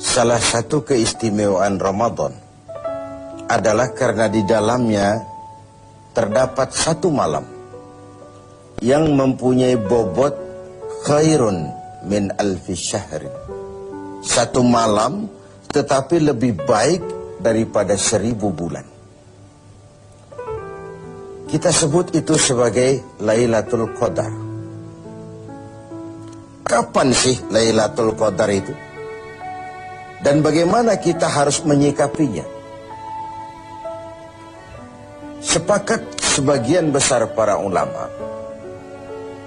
Salah satu keistimewaan Ramadan adalah karena di dalamnya terdapat satu malam yang mempunyai bobot khairun min alfi syahrin. Satu malam tetapi lebih baik daripada 1000 bulan. Kita sebut itu sebagai Lailatul Qadar. Kapan sih Lailatul Qadar itu? Dan bagaimana kita harus menyikapinya? Sepakat sebagian besar para ulama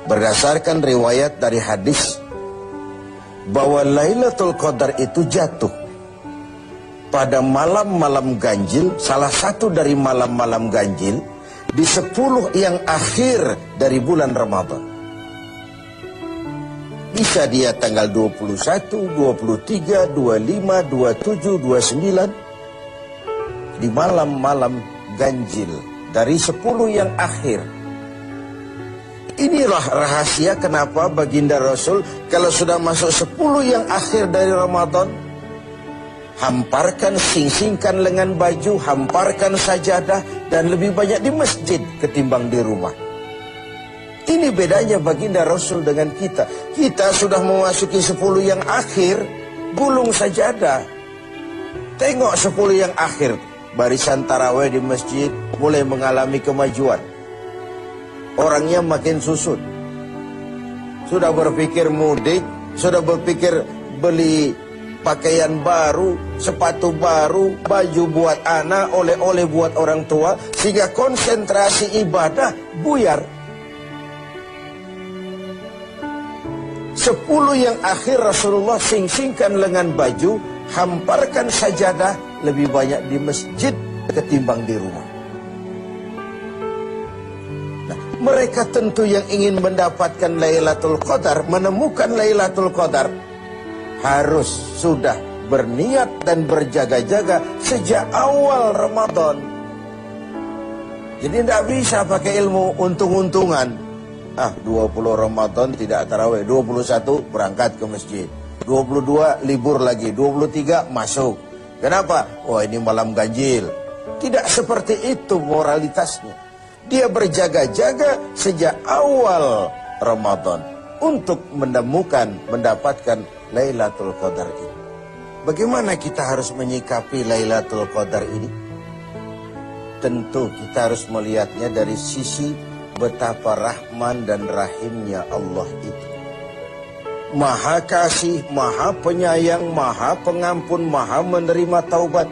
berdasarkan riwayat dari hadis bahwa Lailatul Qadar itu jatuh pada malam-malam ganjil, salah satu dari malam-malam ganjil di 10 yang akhir dari bulan Ramadan. Bisa dia tanggal 21, 23, 25, 27, 29 di malam-malam ganjil dari 10 yang akhir. Inilah rahasia kenapa baginda Rasul kalau sudah masuk 10 yang akhir dari Ramadan, hamparkan, sing-singkan lengan baju, hamparkan sajadah, dan lebih banyak di masjid ketimbang di rumah. Ini bedanya baginda Rasul dengan kita. Kita sudah memasuki 10 yang akhir, gulung sajadah. Tengok 10 yang akhir, barisan tarawih di masjid mulai mengalami kemajuan. Orangnya makin susut. Sudah berpikir mudik, sudah berpikir beli pakaian baru, sepatu baru, baju buat anak, oleh-oleh buat orang tua, sehingga konsentrasi ibadah buyar. 10 yang akhir Rasulullah sing-singkan lengan baju, hamparkan sajadah, lebih banyak di masjid ketimbang di rumah. Nah, mereka tentu yang ingin mendapatkan Lailatul Qadar, menemukan Lailatul Qadar, harus sudah berniat dan berjaga-jaga sejak awal Ramadan. Jadi tidak bisa pakai ilmu untung-untungan. 20 Ramadan tidak tarawih, 21 berangkat ke masjid, 22 libur lagi, 23 masuk. Kenapa? Oh, ini malam ganjil. Tidak seperti itu moralitasnya. Dia berjaga-jaga sejak awal Ramadan untuk mendapatkan Lailatul Qadar ini. Bagaimana kita harus menyikapi Lailatul Qadar ini? Tentu kita harus melihatnya dari sisi betapa rahman dan rahimnya Allah itu. Maha kasih, maha penyayang, maha pengampun, maha menerima taubat.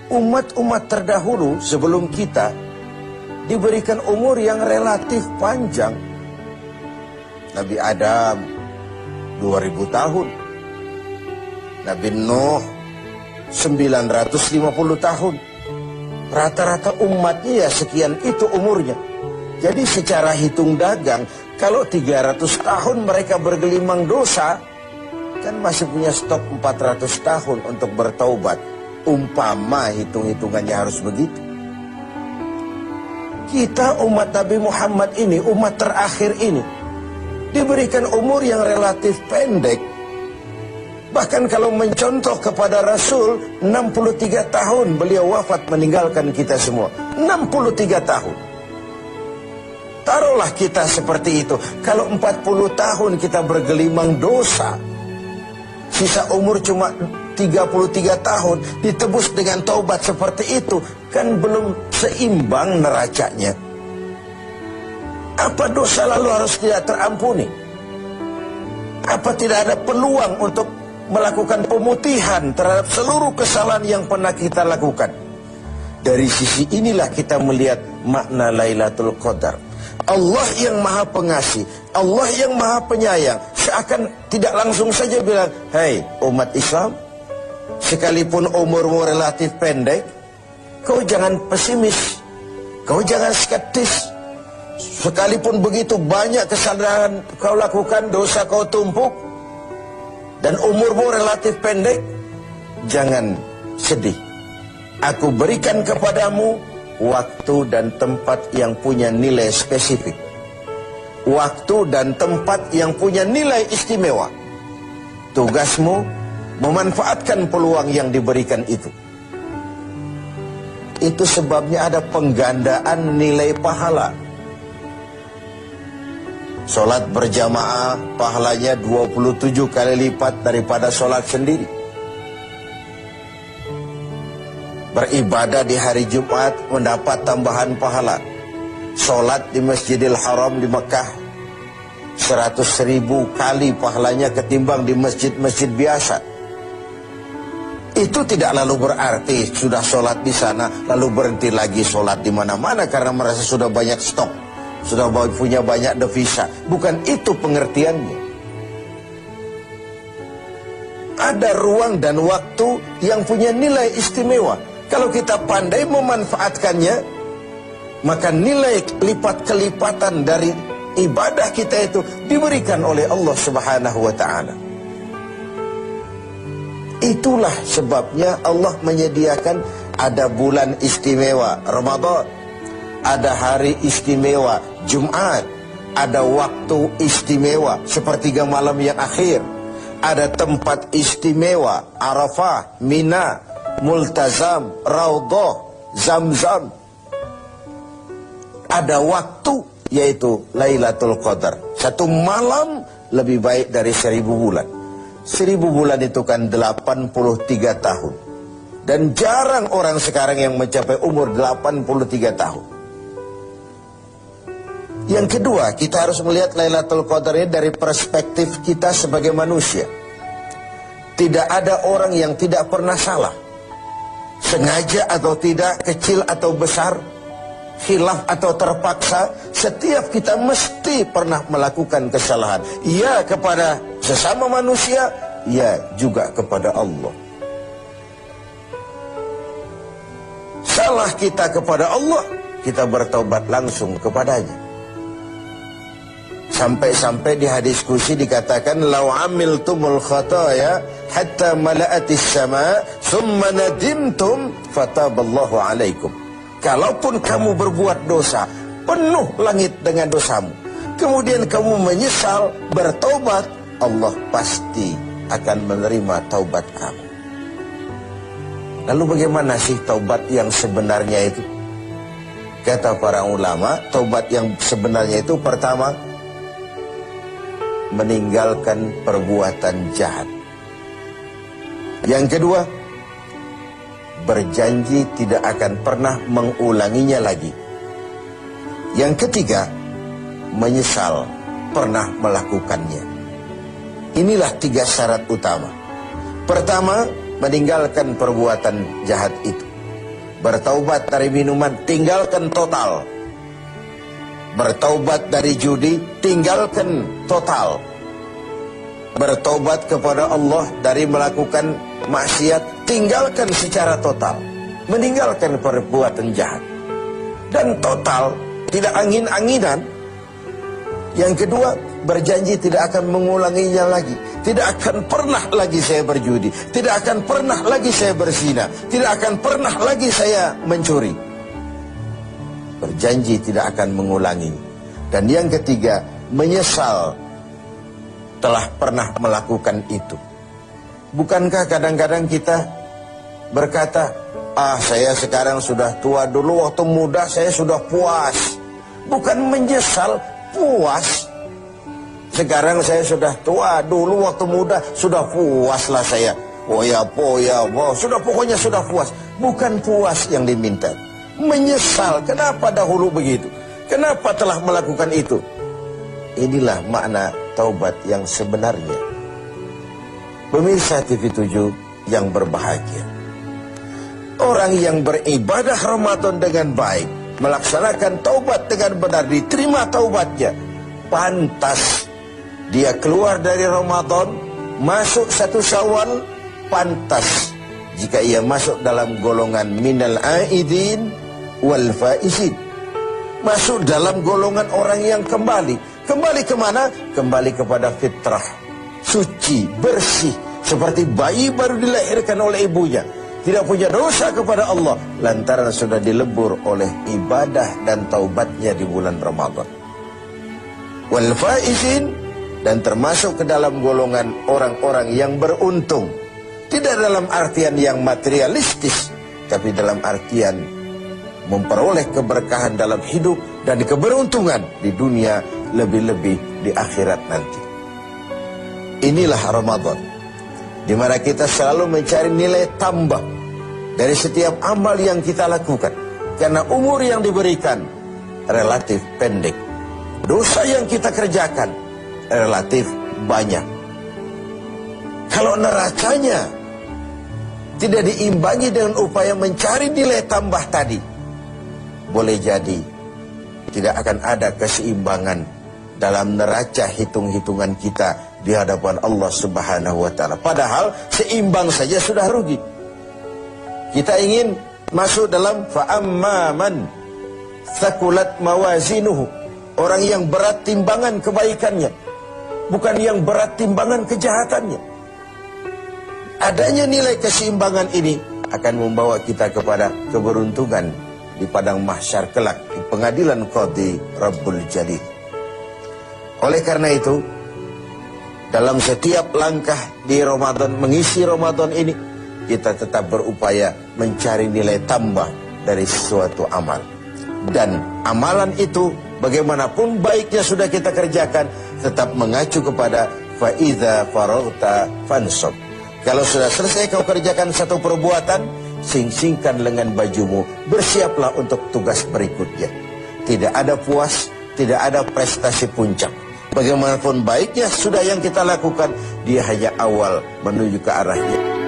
Umat-umat terdahulu sebelum kita diberikan umur yang relatif panjang. Nabi Adam 2000 tahun, Nabi Nuh 950 tahun. Rata-rata umatnya ya sekian itu umurnya. Jadi secara hitung dagang, kalau 300 tahun mereka bergelimang dosa, kan masih punya stok 400 tahun untuk bertaubat. Umpama hitung-hitungannya harus begitu. Kita umat Nabi Muhammad ini, umat terakhir ini, diberikan umur yang relatif pendek. Bahkan kalau mencontoh kepada Rasul, 63 tahun beliau wafat meninggalkan kita semua. 63 tahun. Taruhlah kita seperti itu. Kalau 40 tahun kita bergelimang dosa, sisa umur cuma 33 tahun, ditebus dengan taubat seperti itu, kan belum seimbang neracanya. Apa dosa lalu harus tidak terampuni? Apa tidak ada peluang untuk melakukan pemutihan terhadap seluruh kesalahan yang pernah kita lakukan? Dari sisi inilah kita melihat makna Lailatul Qadar. Allah yang maha pengasih, Allah yang maha penyayang, seakan tidak langsung saja bilang, "Hei umat Islam, sekalipun umurmu relatif pendek, kau jangan pesimis, kau jangan skeptis. Sekalipun begitu banyak kesalahan kau lakukan, dosa kau tumpuk, dan umurmu relatif pendek, jangan sedih. Aku berikan kepadamu waktu dan tempat yang punya nilai spesifik. Waktu dan tempat yang punya nilai istimewa. Tugasmu memanfaatkan peluang yang diberikan itu. Itu sebabnya ada penggandaan nilai pahala. Sholat berjamaah pahalanya 27 kali lipat daripada sholat sendiri. Beribadah di hari Jumat mendapat tambahan pahala. Sholat di Masjidil Haram di Mekah 100.000 kali pahalanya ketimbang di masjid-masjid biasa. Itu tidak lalu berarti sudah sholat di sana lalu berhenti lagi sholat di mana-mana karena merasa sudah banyak stok, sudah punya banyak devisa. Bukan itu pengertiannya. Ada ruang dan waktu yang punya nilai istimewa. Kalau kita pandai memanfaatkannya, maka nilai lipat-kelipatan dari ibadah kita itu diberikan oleh Allah Subhanahu wa ta'ala. Itulah sebabnya Allah menyediakan ada bulan istimewa Ramadan, ada hari istimewa Jumat, ada waktu istimewa sepertiga malam yang akhir, ada tempat istimewa Arafah, Mina, Multazam, Raudhah, Zamzam. Ada waktu yaitu Lailatul Qadar. Satu malam lebih baik dari 1000 bulan. 1000 bulan itu kan 83 tahun. Dan jarang orang sekarang yang mencapai umur 83 tahun. Yang kedua, kita harus melihat Lailatul Qadar ini dari perspektif kita sebagai manusia. Tidak ada orang yang tidak pernah salah. Sengaja atau tidak, kecil atau besar, khilaf atau terpaksa, setiap kita mesti pernah melakukan kesalahan. Ya kepada sesama manusia, ya juga kepada Allah. Salah kita kepada Allah, kita bertaubat langsung kepadanya. Sampai-sampai di hadis kursi dikatakan, "Lau amiltumul khataya hatta mala'atis sama, summa nadimtum, fataballahu alaikum." Kalaupun kamu berbuat dosa, penuh langit dengan dosamu, kemudian kamu menyesal, bertaubat, Allah pasti akan menerima taubat kamu. Lalu bagaimana sih taubat yang sebenarnya itu? Kata para ulama, taubat yang sebenarnya itu pertama, meninggalkan perbuatan jahat. Yang kedua, berjanji tidak akan pernah mengulanginya lagi. Yang ketiga, menyesal pernah melakukannya. Inilah 3 syarat utama. Pertama, meninggalkan perbuatan jahat itu. Bertaubat dari minuman, tinggalkan total. Bertaubat dari judi, tinggalkan total. Bertaubat kepada Allah dari melakukan maksiat, tinggalkan secara total. Meninggalkan perbuatan jahat. Dan total, tidak angin-anginan. Yang kedua, berjanji tidak akan mengulanginya lagi. Tidak akan pernah lagi saya berjudi. Tidak akan pernah lagi saya berzina. Tidak akan pernah lagi saya mencuri. Berjanji tidak akan mengulangi. Dan yang ketiga, menyesal telah pernah melakukan itu. Bukankah kadang-kadang kita berkata, saya sekarang sudah tua, dulu waktu muda saya sudah puas. Bukan menyesal, puas. Sekarang saya sudah tua, dulu waktu muda sudah puaslah saya. Sudah pokoknya sudah puas. Bukan puas yang diminta. Menyesal, kenapa dahulu begitu? Kenapa telah melakukan itu? Inilah makna taubat yang sebenarnya. Pemirsa TV7 yang berbahagia, orang yang beribadah Ramadan dengan baik, melaksanakan taubat dengan benar, diterima taubatnya, pantas dia keluar dari Ramadan, masuk 1 Syawal, pantas jika ia masuk dalam golongan minal aidin wal faizin, masuk dalam golongan orang yang kembali kemana? Kembali kepada fitrah, suci, bersih, seperti bayi baru dilahirkan oleh ibunya, tidak punya dosa kepada Allah, lantaran sudah dilebur oleh ibadah dan taubatnya di bulan Ramadan. Wal faizin, dan termasuk ke dalam golongan orang-orang yang beruntung. Tidak dalam artian yang materialistis, tapi dalam artian memperoleh keberkahan dalam hidup dan keberuntungan di dunia, lebih-lebih di akhirat nanti. Inilah Ramadan, di mana kita selalu mencari nilai tambah dari setiap amal yang kita lakukan. Karena umur yang diberikan relatif pendek, dosa yang kita kerjakan relatif banyak. Kalau neracanya tidak diimbangi dengan upaya mencari nilai tambah tadi, boleh jadi tidak akan ada keseimbangan dalam neraca hitung-hitungan kita di hadapan Allah Subhanahu wa Ta'ala. Padahal seimbang saja sudah rugi. Kita ingin masuk dalam fa'amman thaqulat mawazinuhu, orang yang berat timbangan kebaikannya, bukan yang berat timbangan kejahatannya. Adanya nilai keseimbangan ini akan membawa kita kepada keberuntungan di padang mahsyar kelak, di pengadilan Qadhi Rabbul Jalil. Oleh karena itu, dalam setiap langkah di Ramadan, mengisi Ramadan ini, kita tetap berupaya mencari nilai tambah dari suatu amal. Dan amalan itu, bagaimanapun baiknya sudah kita kerjakan, tetap mengacu kepada fa'idha faraghta fansab. Kalau sudah selesai kau kerjakan satu perbuatan, sing-singkan lengan bajumu, bersiaplah untuk tugas berikutnya. Tidak ada puas, tidak ada prestasi puncak. Bagaimanapun baiknya sudah yang kita lakukan, dia hanya awal menuju ke arahnya.